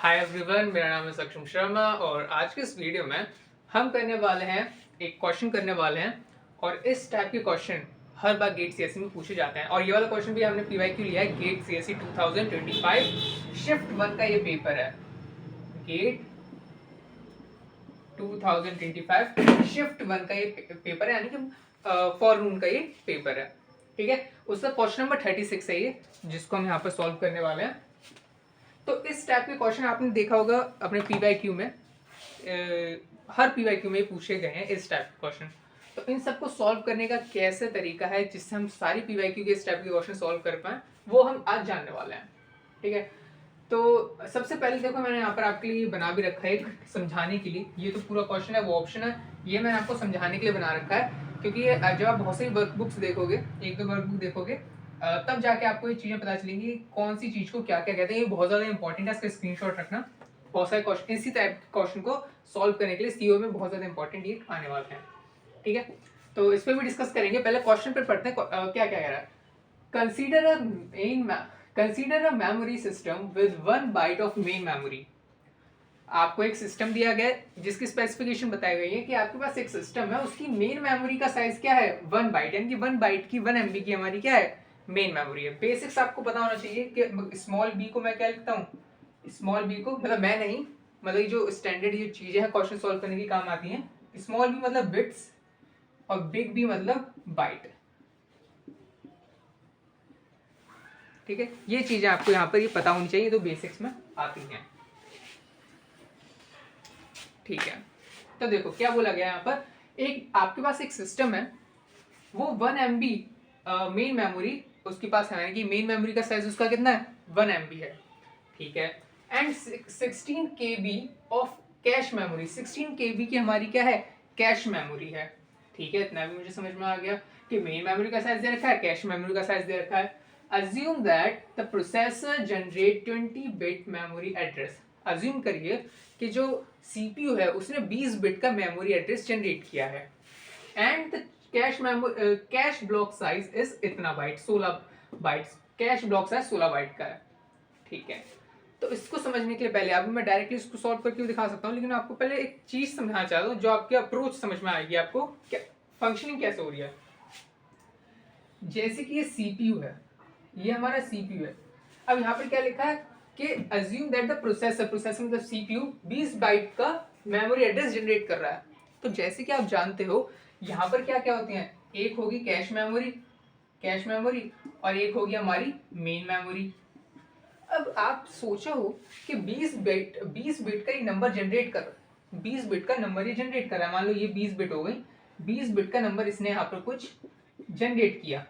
Hi everyone, मेरा नाम है सक्षम शर्मा और आज के इस वीडियो में हम करने वाले हैं एक क्वेश्चन करने वाले हैं। और इस टाइप के क्वेश्चन हर बार गेट सीएससी में पूछे जाते हैं और ये वाला क्वेश्चन भी हमने पीवाईक्यू लिया है। गेट सीएससी 2025 शिफ्ट 1 का ये पेपर है। गेट 2025 शिफ्ट 1 का ये पेपर है, यानी कि फॉर का ये पेपर है। ठीक है, उसका क्वेश्चन नंबर 36 है ये, जिसको हम यहाँ पर सॉल्व करने वाले हैं। तो इस टाइप के क्वेश्चन आपने देखा होगा अपने पीवाईक्यू में, हर पीवाईक्यू में पूछे गए हैं इस टाइप के क्वेश्चन। तो इन सबको सॉल्व करने का कैसे तरीका है जिससे हम सारी पीवाईक्यू के इस टाइप के क्वेश्चन सॉल्व कर पाएं, वो हम आज जानने वाले हैं। ठीक है, तो सबसे पहले देखो मैंने यहाँ पर आपके लिए बना भी रखा है एक समझाने के लिए। ये तो पूरा क्वेश्चन है, वो ऑप्शन है, ये मैंने आपको समझाने के लिए बना रखा है। क्योंकि ये जब आप बहुत सारी वर्कबुक्स देखोगे, एक दो वर्कबुक देखोगे, तब जाके आपको ये चीजें पता चलेंगी कौन सी चीज को क्या क्या कहते हैं। ये बहुत ज्यादा इंपॉर्टेंट है, इसका स्क्रीनशॉट रखना। बहुत सारे क्वेश्चन इसी टाइप के क्वेश्चन को सॉल्व करने के लिए सीओ में बहुत ज्यादा इंपॉर्टेंट ये आने वाले हैं। ठीक है, तो इस पर भी डिस्कस करेंगे। पहले क्वेश्चन पे पढ़ते हैं क्या क्या कह रहा है। Consider a main consider a memory system with 1 byte of main memory. आपको एक सिस्टम दिया गया है जिसकी स्पेसिफिकेशन बताई गई है कि आपके पास एक सिस्टम है, उसकी मेन मेमोरी का साइज क्या है 1 बाइट, यानी कि 1 बाइट की 1 MB की हमारी क्या है मेन मेमोरी है। बेसिक्स आपको पता होना चाहिए कि स्मॉल बी को मैं क्या लिखता हूँ, स्मॉल बी को मतलब मैं नहीं, मतलब जो स्टैंडर्ड ये चीजें हैं क्वेश्चन सॉल्व करने की काम आती हैं। स्मॉल बी मतलब बिट्स और बिग बी मतलब बाइट। ठीक है, ये चीजें आपको यहाँ पर ये पता होनी चाहिए, तो बेसिक्स में आती हैं। ठीक है, तो देखो क्या बोला गया यहाँ पर, एक आपके पास एक सिस्टम है, वो 1 MB मेन मेमोरी उसके पास है, यानी कि मेन मेमोरी का साइज उसका कितना है 1 MB है। ठीक है, and 16 KB of cache memory, 16 KB की हमारी क्या है कैश मेमोरी है। ठीक है, इतना भी मुझे समझ में आ गया कि मेन मेमोरी का साइज दे रखा है, कैश मेमोरी का साइज दे रखा है। Assume that the processor generate 20 bit memory address. Assume करिए कि जो सीपीयू है उसने 20 बिट का मेमोरी एड्रेस जनरेट किया है, and the cache block size is इतना byte, 16 bytes. Cache block size 16 byte का है। ठीक है, तो इसको समझने के लिए पहले अभी मैं डायरेक्टली इसको सॉल्व करके भी दिखा सकता हूँ, लेकिन आपको पहले एक चीज समझाना चाहता हूँ जो आपकी अप्रोच समझ में आएगी, आपको क्या फंक्शनिंग कैसे हो रही है। जैसे कि ये सीपीयू है, ये हमारा सीपीयू है। अब यहाँ पर क्या लिखा है कि अज्यूम दैट द प्रोसेसर मतलब सीपीयू 20 बाइट का मेमोरी एड्रेस जनरेट कर रहा है। तो जैसे कि आप जानते हो यहाँ पर क्या क्या होती हैं, एक होगी कैश मेमोरी और एक होगी हमारी मेन मेमोरी। अब आप सोचो कि 20 बिट का ये नंबर जनरेट कर 20 बिट का नंबर ये जनरेट कर रहा है। मान लो ये 20 बिट हो गई, 20 बिट का नंबर इसने यहाँ पर कुछ जनरेट किया,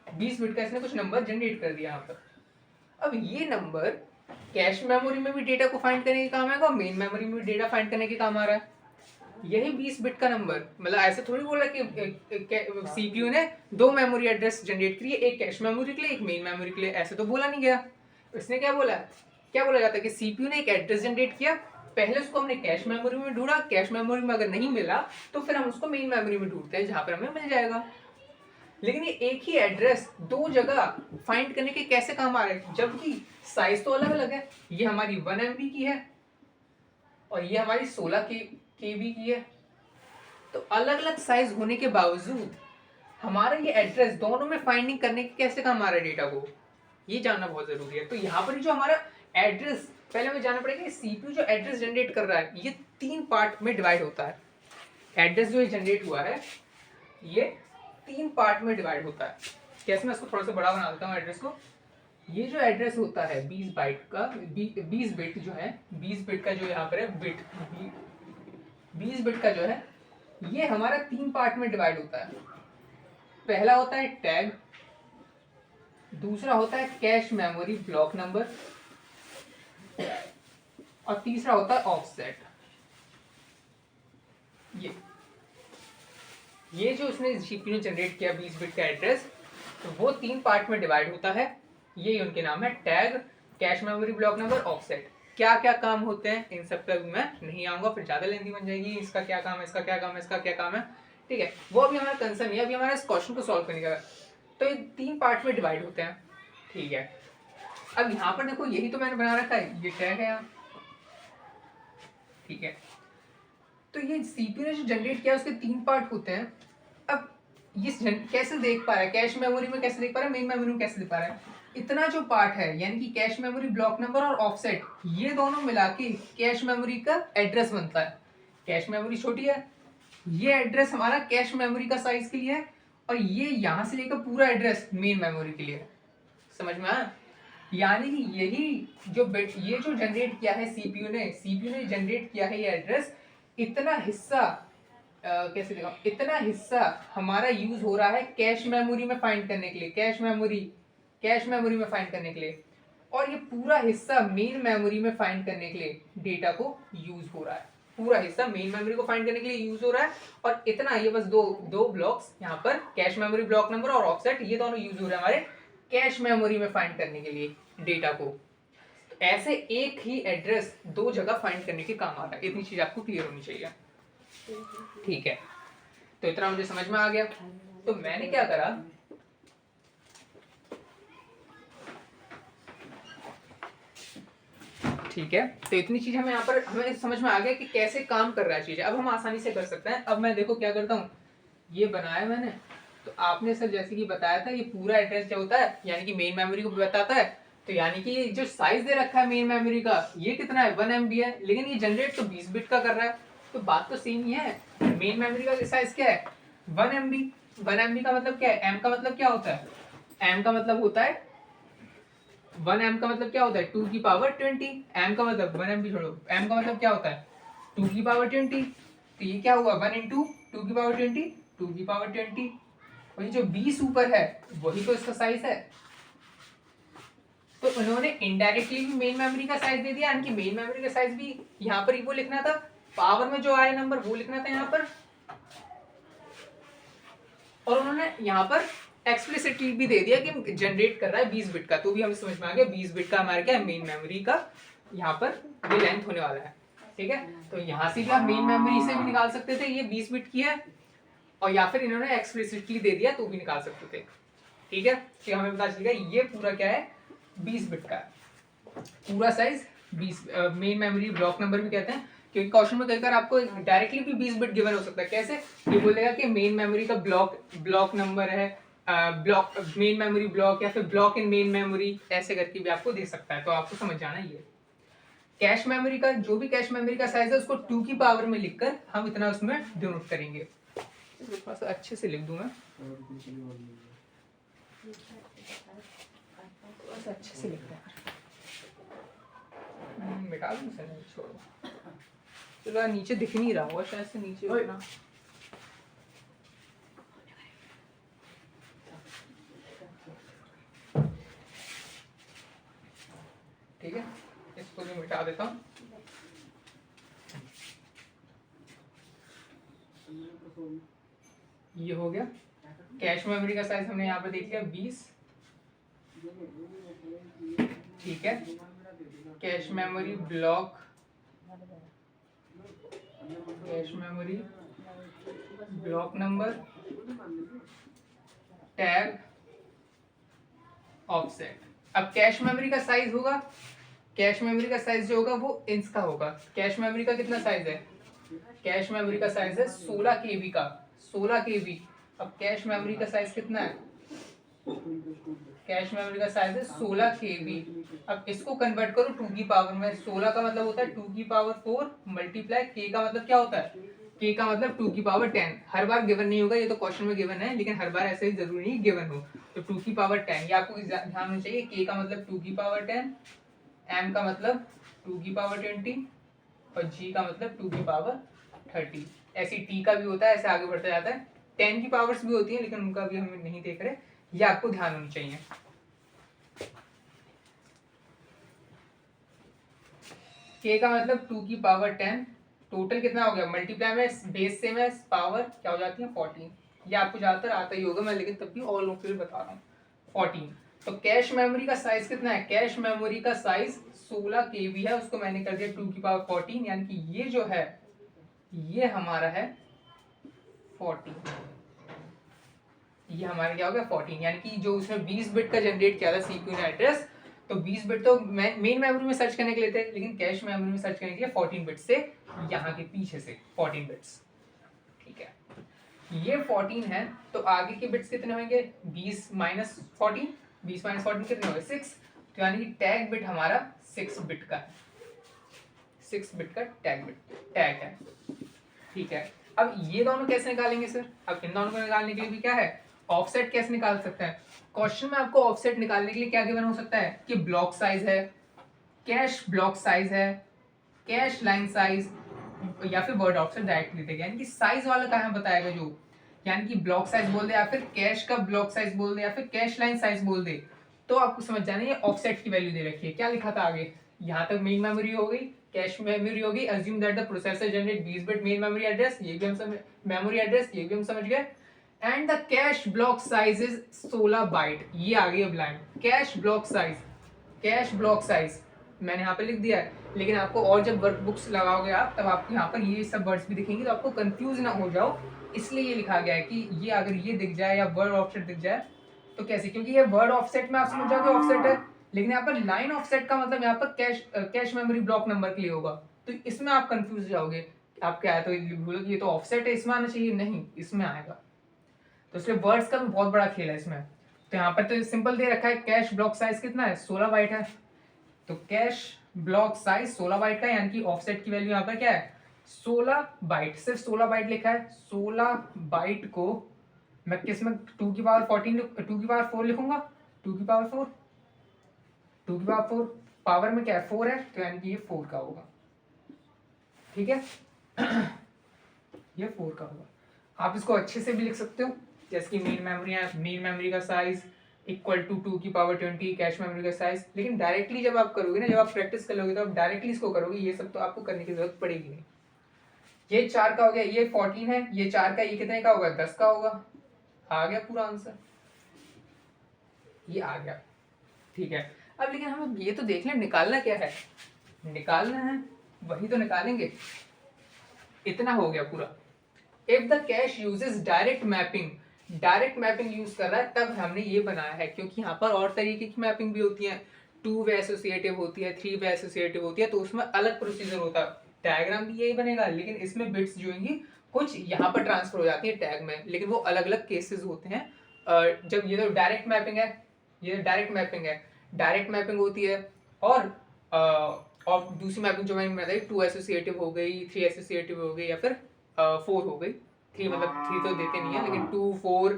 20 बिट का इसने कुछ नंबर जनरेट कर दिया यहाँ पर। अब ये नंबर कैश मेमोरी में भी डेटा को फाइंड करने के काम आएगा और मेन मेमोरी में भी डेटा फाइंड करने के काम आ रहा है। यही 20 बिट का नंबर, मतलब ऐसे थोड़ी बोला कि सीपीयू ने दो मेमोरी एड्रेस जनरेट किए, एक कैश मेमोरी के लिए एक मेन मेमोरी के लिए, ऐसे तो बोला नहीं गया। इसने क्या बोला जाता है कि सीपीयू ने एक एड्रेस जनरेट किया, पहले उसको हमने कैश मेमोरी में ढूंढा, कैश मेमोरी में अगर नहीं मिला तो फिर हम उसको मेन मेमोरी में ढूंढते हैं जहां पर हमें मिल जाएगा। लेकिन ये एक ही एड्रेस दो जगह फाइंड करने के कैसे काम आ रहे हैं, जबकि साइज तो अलग अलग है। ये हमारी 1 MB की है और ये हमारी 16 KB की है। तो अलग अलग साइज होने के बावजूद हमारा ये एड्रेस दोनों में फाइंडिंग करने के कैसे काम आ रहा है डेटा को, ये जानना बहुत जरूरी है। तो यहाँ पर जो हमारा एड्रेस, पहले हमें जानना पड़ेगा सीपीयू जो एड्रेस जनरेट कर रहा है ये 3 पार्ट में डिवाइड होता है। एड्रेस जो जनरेट हुआ है ये 3 पार्ट में डिवाइड होता है। कैसे, मैं इसको थोड़ा सा बड़ा बना देता हूँ एड्रेस को। ये जो एड्रेस होता है 20 बाइट का, 20 बिट जो है, 20 बिट का जो यहाँ पर है बिट, 20 बिट का जो है ये हमारा 3 पार्ट में डिवाइड होता है। पहला होता है टैग, दूसरा होता है कैश मेमोरी ब्लॉक नंबर और तीसरा होता है ऑफसेट। ये जो उसने सीपीयू ने जनरेट किया 20 बिट का एड्रेस, तो वो 3 पार्ट में डिवाइड होता है। ये उनके नाम है tag, cache memory block number, offset. क्या क्या काम होते हैं इन सब पर मैं नहीं आऊंगा, फिर ज्यादा लेंथी बन जाएगी। इसका क्या काम है, इसका क्या काम है, इसका क्या काम है, ठीक है, वो अभी हमारा कंसर्न है, अभी हमारा इस क्वेश्चन को सॉल्व करने का। तो ये 3 पार्ट में डिवाइड होते हैं। ठीक है, अब यहाँ पर देखो यही तो मैंने बना रखा है, ये टैग है यहाँ, ठीक है, तो ये सीपीयू ने जो जनरेट किया उसके 3 पार्ट होते हैं। अब ये कैसे देख पा रहा है, कैश मेमोरी में कैसे देख पा रहा है, मेन मेमोरी में कैसे देख पा रहा है, इतना जो पार्ट है यानी कि कैश मेमोरी, ब्लॉक नंबर और ऑफसेट, ये दोनों मिला के कैश मेमोरी का एड्रेस बनता है। कैश मेमोरी छोटी है, ये एड्रेस हमारा कैश मेमोरी का साइज के लिए है, और ये यहां से लेकर पूरा एड्रेस मेन मेमोरी के लिए है। समझ में आया? यानी कि यही जो ये जो जनरेट किया है सीपीयू ने जनरेट किया है ये एड्रेस, इतना हिस्सा कैसे दिखाऊं, इतना हिस्सा हमारा यूज हो रहा है कैश मेमोरी में फाइंड करने के लिए, कैश मेमोरी में फाइंड करने के लिए, और ये पूरा हिस्सा मेन मेमोरी में फाइंड करने के लिए डेटा को यूज हो रहा है। पूरा हिस्सा मेन मेमोरी को फाइंड करने के लिए यूज हो रहा है, और इतना ये बस दो ब्लॉक्स यहाँ पर कैश मेमोरी, ब्लॉक नंबर और ऑफसेट, ये दोनों यूज हो रहे हैं हमारे कैश मेमोरी में फाइंड करने के लिए डेटा को। ऐसे एक ही एड्रेस 2 जगह फाइंड करने के काम आ रहा है। इतनी चीज आपको क्लियर होनी चाहिए। ठीक है, तो इतना मुझे समझ में आ गया। तो मैंने क्या करा, ठीक है, तो इतनी चीज हमें यहाँ पर हमें समझ में आ गया कि कैसे काम कर रहा है चीज। अब हम आसानी से कर सकते हैं। अब मैं देखो क्या करता हूँ, ये बनाया मैंने, तो आपने सर जैसे कि बताया था ये पूरा एड्रेस जो होता है यानी कि मेन मेमोरी को बताता है, तो यानी कि ये जो साइज दे रखा है मेन मेमोरी का ये कितना है, 1 MB है, लेकिन ये जनरेट तो 20 बिट का कर रहा है, तो बात तो सेम ही है। मेन मेमोरी का साइज क्या है, 1 MB। 1 MB का मतलब क्या है, M का मतलब क्या होता है, M का मतलब होता है 1 M का मतलब क्या होता है 2 की पावर 20। M का मतलब 1 MB छोड़ो, M का मतलब क्या होता है 2 की पावर 20। तो ये क्या हुआ 1 इंटू 2 की पावर 20, 2 की पावर 20, और ये जो 20 ऊपर है वही तो इसका साइज है। तो उन्होंने इनडायरेक्टली भी मेन मेमोरी का साइज दे दिया, यानी कि मेन मेमोरी का साइज भी यहाँ पर ही वो लिखना था, पावर में जो आया नंबर वो लिखना था यहाँ पर, और उन्होंने यहाँ पर एक्सप्लिसिटली भी दे दिया कि जनरेट कर रहा है 20 बिट का, तो भी हमें समझ में आ गया 20 बिट का हमारा क्या है मेन मेमोरी का यहाँ पर ये लेंथ होने वाला है। ठीक है, तो यहाँ से भी आप मेन मेमोरी से भी निकाल सकते थे ये 20 बिट की है, और या फिर इन्होंने एक्सप्लिसिटली दे दिया तो भी निकाल सकते थे। ठीक है, तो हमें पता चलेगा ये पूरा क्या है 20 बिट का पूरा size 20, main memory block number भी कहते हैं, क्योंकि क्वेश्चन में कई बार आपको डायरेक्टली भी 20 बिट गिवन हो सकता है। कैसे, ये बोलेगा कि मेन मेमोरी का ब्लॉक नंबर है, ब्लॉक मेन मेमोरी ब्लॉक, या फिर ब्लॉक इन मेन मेमोरी, ऐसे करके भी आपको दे सकता है। तो आपको समझ जाना ये कैश मेमोरी का जो भी कैश मेमोरी का साइज है उसको 2 की पावर में लिखकर हम इतना उसमें डिनोट करेंगे। थोड़ा सा अच्छे से लिख दूं मैं, थोड़ा सा अच्छे से लिखते हैं, मिटा दूं सर, छोड़ो, चलो नीचे दिख नहीं रहा होगा शायद से, नीचे उतना ठीक है, इसको भी मिटा देता हूँ। ये हो गया कैश मेमोरी का साइज, हमने यहाँ पर देख लिया 20। ठीक है, cache memory block, cache memory block number, tag, offset. अब कैश मेमोरी का साइज होगा, कैश मेमोरी का साइज जो होगा वो इंच का होगा। कैश मेमोरी का कितना साइज है, कैश मेमोरी का साइज है 16 KB का, 16 KB। अब कैश मेमोरी का साइज कितना है, कैश मेमोरी का साइज है 16 KB। अब इसको कन्वर्ट करो 2 की पावर में, 16 का मतलब होता है 2 की पावर 4 मल्टीप्लाई K का मतलब क्या होता है, K का मतलब 2 की पावर 10। हर बार गिवन नहीं होगा, ये तो क्वेश्चन में गिवन है, लेकिन हर बार ऐसे ही जरूरी नहीं गिवन हो। तो 2 की पावर 10 ये आपको ध्यान होना चाहिए। K का मतलब 2 की पावर 10, M का मतलब 2 की पावर 20, और G का मतलब 2 की पावर 30। ऐसी T का भी होता है, ऐसे आगे बढ़ता जाता है। 10 की पावर्स भी होती है, लेकिन उनका भी हम नहीं देख रहे, ये आपको ध्यान होनी चाहिए। K का मतलब 2 की पावर 10, टोटल कितना हो गया, मल्टीप्लाई में बेस से में पावर क्या हो जाती है 14। ये आपको ज्यादातर आता ही होगा, मैं लेकिन तब भी ऑल लोग के लिए बता रहा हूँ 14। तो कैश मेमोरी का साइज कितना है, कैश मेमोरी का साइज 16 KB है, उसको मैंने कर दिया 2 की पावर 14, यानी कि ये जो है ये हमारा है 14। ये हमारा क्या हो गया 14, यानी कि जो उसने 20 बिट का जनरेट किया था सीपीयू ने एड्रेस, तो 20 बिट तो मेन मेमोरी में सर्च करने के लिए थे, लेकिन कैश मेमोरी में सर्च करने के लिए 14 बिट से यहाँ के पीछे से 14 बिट्स, ठीक है। ये 14 है तो आगे के बिट्स कितने होंगे, 20 माइनस 14, 20 माइनस 14 कितने होंगे 6, तो यानी कि टैग बिट हमारा 6 बिट का है, 6 बिट का टैग है, ठीक है। अब ये दोनों कैसे निकालेंगे सर, अब इन दोनों को निकालने के लिए भी क्या है, ऑफसेट कैसे निकाल सकते हैं। क्वेश्चन में आपको ऑफसेट निकालने के लिए क्या गिवन हो सकता है कि ब्लॉक साइज है, कैश ब्लॉक साइज है, कैश लाइन साइज, या फिर वर्ड ऑफसेट डायरेक्टली देगा, यानी कि साइज वाला कहाँ बताएगा जो, यानी कि ब्लॉक साइज बोल दे या फिर कैश का ब्लॉक साइज बोल दे या फिर कैश लाइन साइज बोल दे, तो आपको समझ जाना ये ऑफसेट की वैल्यू दे रखी है। क्या लिखा था आगे, यहाँ तक मेन मेमोरी हो गई, कैश मेमोरी होगी, assume that the processor generate 20 bit main memory address, ये भी हम समझ, मेमोरी एड्रेस ये भी हम समझ गए, and the cache block size is 16 byte, ये आ गई अब line, cache block size, cache block size मैंने यहाँ पे लिख दिया है, लेकिन आपको और जब वर्क बुक्स लगाओगे आप तब आपको यहाँ पर ये सब वर्ड्स भी दिखेंगे तो आपको कंफ्यूज ना हो जाओ, इसलिए ये लिखा गया है कि ये अगर ये दिख जाए या वर्ड ऑफसेट दिख जाए तो कैसे, क्योंकि ये वर्ड ऑफसेट में आप समझ जाओगे ऑफसेट है, लेकिन यहाँ पर लाइन ऑफसेट का मतलब यहाँ पर कैश मेमोरी ब्लॉक नंबर के लिए होगा, तो इसमें आप कंफ्यूज जाओगे, आप क्या है तो बोलोगे ये तो ऑफसेट है इसमें आना चाहिए, नहीं इसमें आएगा, तो इसलिए वर्ड्स का भी बहुत बड़ा खेल है इसमें। तो यहाँ पर तो सिंपल दे रखा है कैश ब्लॉक साइज कितना है 16 बाइट है, तो कैश ब्लॉक साइज 16 बाइट का, यानी कि ऑफसेट की वैल्यू यहाँ पर क्या है 16 बाइट, सिर्फ 16 बाइट लिखा है, 16 बाइट को मैं किस में 2 की पावर 14 2 की पावर 4 लिखूंगा, 2 की पावर 4, 2 की पावर 4 पावर में क्या है 4 है, तो यानी कि ये 4 का होगा, ठीक है। ये 4 का होगा, आप इसको अच्छे से भी लिख सकते हो, जैसे कि मेन मेमोरी का साइज इक्वल टू 2 की पावर 20 कैश मेमोरी का साइज, लेकिन डायरेक्टली जब आप करोगे ना, जब आप प्रैक्टिस कर लोगे तो आप डायरेक्टली इसको करोगे, ये सब तो आपको करने की जरूरत पड़ेगी नहीं। ये 4 का हो गया, ये 14 है, ये 4 का, ये कितने का होगा 10 का होगा, आ गया पूरा आंसर, ये आ गया, ठीक है। अब लेकिन हम ये तो देख लें निकालना क्या है, निकालना है वही तो निकालेंगे, इतना हो गया पूरा। If the cash uses direct mapping use कर रहा है तब हमने ये बनाया है, क्योंकि यहाँ पर और तरीके की मैपिंग भी होती है, 2 वे एसोसिएटिव होती है, 3 वे एसोसिएटिव होती है, तो उसमें अलग प्रोसीजर होता है, डायग्राम भी यही बनेगा, लेकिन इसमें बिट्स जो होंगी कुछ यहाँ पर ट्रांसफर हो जाती है टैग में, लेकिन वो अलग अलग केसेस होते हैं। जब ये तो डायरेक्ट मैपिंग है, ये डायरेक्ट मैपिंग होती है, और दूसरी मैपिंग जो मैंने बताई 2 एसोसिएटिव हो गई, 3 एसोसिएटिव हो गई, या फिर 4 हो गई, 3 मतलब 3 तो देते नहीं है, लेकिन 2 4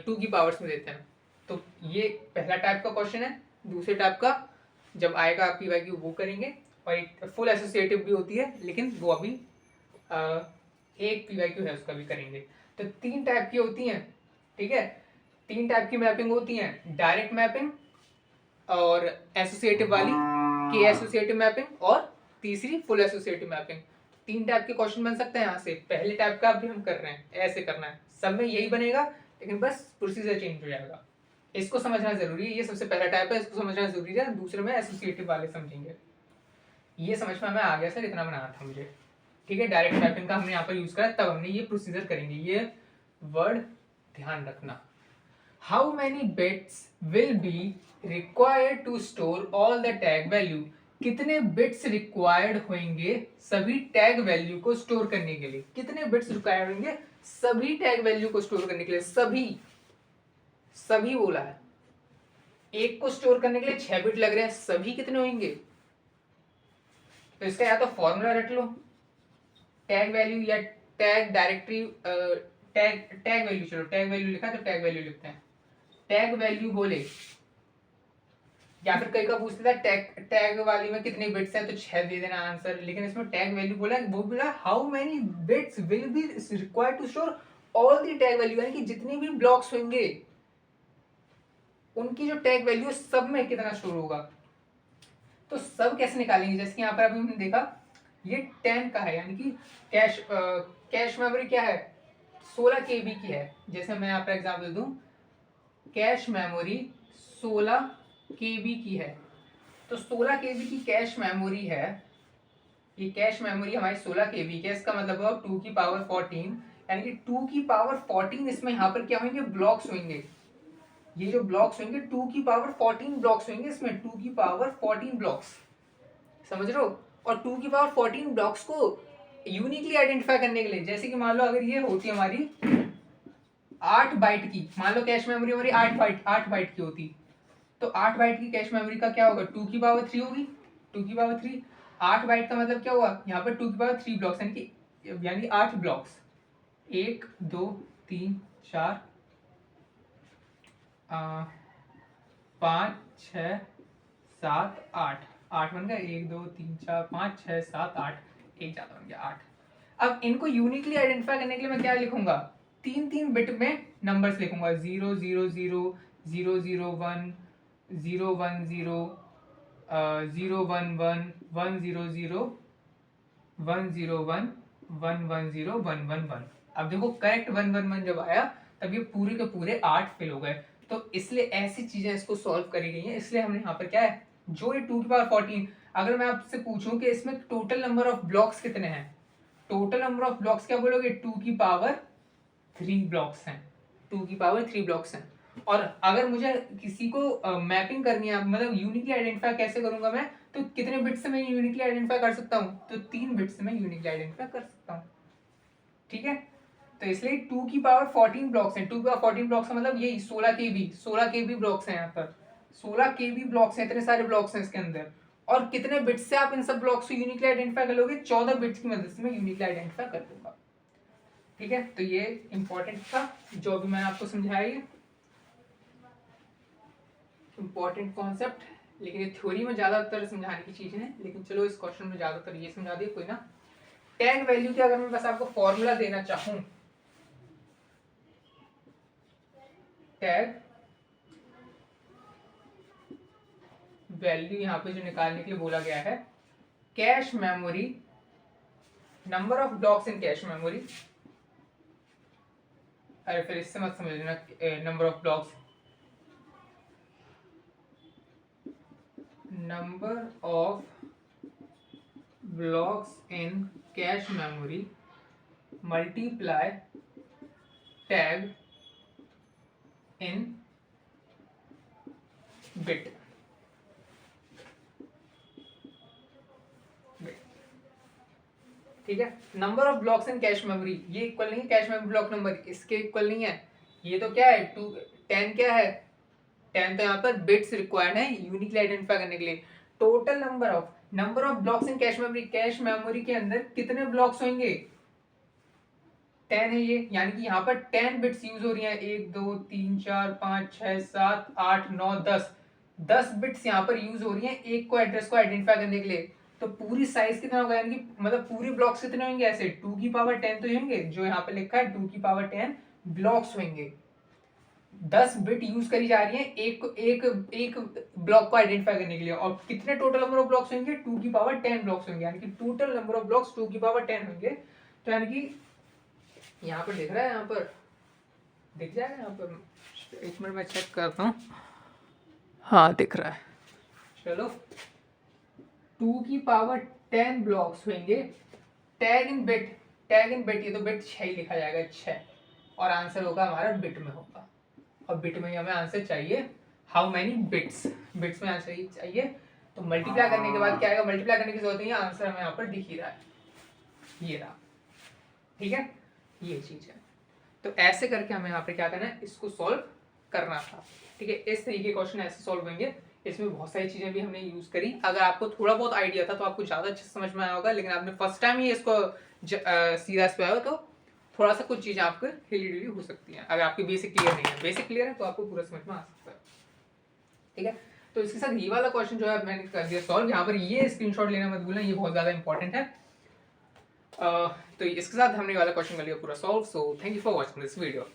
2 की पावर्स में देते हैं। तो ये पहला टाइप का क्वेश्चन है। दूसरे टाइप का जब आएगा आपकी वैल्यू वो करेंगे, और एक फुल एसोसिएटिव भी होती है, लेकिन वो अभी एक PYQ है उसका भी करेंगे। तो 3 टाइप की होती हैं, ठीक है, 3 टाइप की मैपिंग होती हैं, डायरेक्ट मैपिंग और एसोसिएटिव वाली के एसोसिएटिव मैपिंग, और तीसरी फुल एसोसिएटिव मैपिंग। 3 टाइप के क्वेश्चन बन सकते हैं यहाँ से। पहले टाइप का भी हम कर रहे हैं, ऐसे करना है, सब में यही बनेगा, लेकिन बस प्रोसीजर चेंज हो जाएगा। इसको समझना जरूरी है, ये सबसे पहला टाइप है, इसको समझना जरूरी है। दूसरे में एसोसिएटिव वाले समझेंगे। ये समझ में हमें आ गया सर, इतना बनाना था मुझे, ठीक है। डायरेक्ट मैपिंग का हमने यहाँ पर यूज करा, तब हमने ये प्रोसीजर करेंगे, ये वर्ड ध्यान रखना। How many bits will be required to store all the tag value, कितने बिट्स रिक्वायर्ड होंगे सभी टैग वैल्यू को स्टोर करने के लिए, कितने बिट्स रिक्वायर्ड होंगे सभी टैग वैल्यू को स्टोर करने के लिए, सभी बोला है, एक को स्टोर करने के लिए 6 बिट लग रहे हैं, सभी कितने होंगे, तो इसका या तो फॉर्मूला रट लो, टैग वैल्यू या टैग डायरेक्टरी, टैग वैल्यू, चलो टैग वैल्यू लिखा तो टैग वैल्यू लिखते हैं, टैग वैल्यू बोले, या फिर कई का पूछते था टैग वाली में कितने बिट्स हैं तो 6 दे देना आंसर, लेकिन इसमें टैग वैल्यू बोला, वो बोला how many bits will be required to store all the tag value, यानी कि जितने भी ब्लॉक्स होंगे उनकी जो टैग वैल्यू सब में कितना स्टोर होगा। तो सब कैसे निकालेंगे, जैसे कि यहाँ पर अभी हमने देखा ये 10 का है, यानी कि कैश मेमोरी क्या है 16 KB की है। जैसे मैं यहाँ पर एग्जाम्पल दूं, कैश मेमोरी 16 KB की है, तो 16 KB की कैश मेमोरी है, ये कैश मेमोरी हमारी 16 KB की है, इसका मतलब होगा 2 की पावर 14, यानी कि 2 की पावर 14 इसमें यहाँ पर क्या होंगे ब्लॉक्स होंगे, ये जो ब्लॉक्स होंगे 2 की पावर 14 ब्लॉक्स होंगे, इसमें 2 की पावर 14 ब्लॉक्स, समझ रहे हो, और 2 की पावर 14 ब्लॉक्स को यूनिकली आइडेंटिफाई करने के लिए, जैसे कि मान लो अगर ये होती है हमारी 8 बाइट की, मान लो कैश मेमोरी हमारी 8 बाइट की होती, तो 8 बाइट की कैश मेमोरी का क्या होगा, 2 की पावर 3 होगी, 2 की पावर 3। 8 बाइट का मतलब क्या हुआ, यहाँ पर 2 की पावर 3 ब्लॉक्स, यानी 8 ब्लॉक्स, 1 2 3 4 5 6 7 8, 8 बन गया, 1 2 3 4 5 6 7 8, एक ज्यादा बन गया 8। अब इनको यूनिकली आइडेंटिफाई करने के लिए मैं क्या लिखूंगा, 3 बिट में नंबर्स लिखूंगा, 0 0 0 0 0 1 0 1 0 0 1 1 1 0 0 1 0 1 1 1 0 1 1 1। अब देखो करेक्ट 1 1 1 जब आया तब ये पूरे के पूरे 8 फिल हो गए। तो इसलिए ऐसी चीजें इसको सॉल्व करी गई हैं। इसलिए हमने यहाँ पर क्या है, जो ये 2 की पावर 14, अगर मैं आपसे पूछूं कि इसमें टोटल नंबर ऑफ ब्लॉक्स कितने हैं, टोटल नंबर ऑफ ब्लॉक्स क्या बोलोगे, 2 की पावर 3 ब्लॉक्स हैं, 2 की पावर 3 ब्लॉक्स हैं। और अगर मुझे किसी को मैपिंग करनी है, मतलब यूनिकली आइडेंटिफाई कैसे करूंगा मैं, तो कितने बिट्स से मैं यूनिकली आइडेंटिफाई कर सकता हूँ, तो 3 बिट्स से मैं यूनिकली आइडेंटिफाई कर सकता हूँ। ठीक है, तो इसलिए 2 की पावर 14 ब्लॉक्स हैं, 2 की पावर 14 ब्लॉक्स का मतलब यही 16 केबी ब्लॉक्स हैं, यहाँ पर 16 केबी ब्लॉक्स हैं, इतने सारे ब्लॉक्स हैं इसके अंदर। और कितने बिट्स से आप इन सब ब्लॉक्स को यूनिकली आइडेंटिफाई कर लोगे, 14 बिट्स की मदद से मैं यूनिकली आइडेंटिफाई कर लूंगा। ठीक है, तो ये इंपॉर्टेंट था जो अभी मैंने आपको समझाया, ये इंपॉर्टेंट कॉन्सेप्ट, लेकिन ये थ्योरी में ज्यादातर समझाने की चीजें हैं, लेकिन चलो इस क्वेश्चन में ज्यादातर ये समझा दिया कोई ना। टैग वैल्यू की अगर मैं बस आपको फॉर्मूला देना चाहूं, टैग वैल्यू यहाँ पे जो निकालने के लिए बोला गया है, cache memory, number of blocks in cache memory, अरे फिर इससे मत समझ लेना number of blocks, number of blocks in cache memory multiply tag in bit। ठीक है, number of blocks in cache memory, ये इक्वल नहीं है कैश मेमोरी ब्लॉक नंबर, इसके इक्वल नहीं है। ये तो क्या है 10 क्या है, 10 तो यहाँ पर बिट्स रिक्वायर्ड है यूनिकली आइडेंटिफाई करने के लिए। Total number of blocks in cache memory के अंदर कितने ब्लॉक्स होंगे, 10 है ये, यानी कि यहाँ पर 10 बिट्स यूज हो रही हैं, 1 2 3 4 5 6 7 8 9 10 बिट्स यहाँ पर यूज हो रही हैं एक को एड्रेस को आइडेंटिफाई करने के लिए। तो पूरी साइज कितना होगा, यानी कि मतलब पूरे ब्लॉक्स कितने होंगे, ऐसे 2 की पावर 10 तो होंगे, जो यहाँ पे लिखा है 2 की पावर 10 ब्लॉक्स होंगे। 10 बिट यूज करी जा रही है एक ब्लॉक को आइडेंटिफाई करने के लिए, और कितने टोटल नंबर ऑफ ब्लॉक्स होंगे, 2 की पावर 10 ब्लॉक्स होंगे, यानी कि टोटल नंबर ऑफ ब्लॉक्स 2 की पावर 10 होंगे। तो यानी कि यहाँ पर दिख रहा है, यहाँ पर दिख जाएगा, यहाँ पर एक मिनट में चेक करता हूँ, हाँ दिख रहा है। चलो 2 की पावर 10 ब्लॉक्स होंगे, टैग इन बिट, ये तो बिट 6 ही लिखा जाएगा, 6, और आंसर होगा हमारा बिट में होगा, और बिट में हमें आंसर चाहिए हाउ मैनी बिट्स में आंसर चाहिए। तो मल्टीप्लाई करने के बाद क्या आएगा, मल्टीप्लाई करने की जरूरत नहीं है, आंसर हमें यहाँ पर दिख ही रहा है, ये रहा। ठीक है, ये चीज है। तो ऐसे करके हमें यहाँ पे क्या करना है, इसको सॉल्व करना था। ठीक है, इस तरीके के क्वेश्चन ऐसे सॉल्व होंगे। इसमें बहुत सारी चीजें भी हमने यूज करी, अगर आपको थोड़ा बहुत आइडिया था तो आपको ज्यादा अच्छे समझ में आया होगा, लेकिन आपने फर्स्ट टाइम ही इसको सीरियस पे आया हो तो थोड़ा सा कुछ चीजें आपको हिली डुली हो सकती हैं। अगर आपकी बेसिक क्लियर नहीं है, बेसिक क्लियर है तो आपको पूरा समझ में आ सकता है। ठीक है, तो इसके साथ ये वाला क्वेश्चन जो है मैंने कर दिया सॉल्व। यहाँ पर ये स्क्रीनशॉट लेना मत भूलना, ये बहुत ज्यादा इंपॉर्टेंट है। तो इसके साथ हमने वाला क्वेश्चन कर लिया पूरा solve. So thank you for watching this video.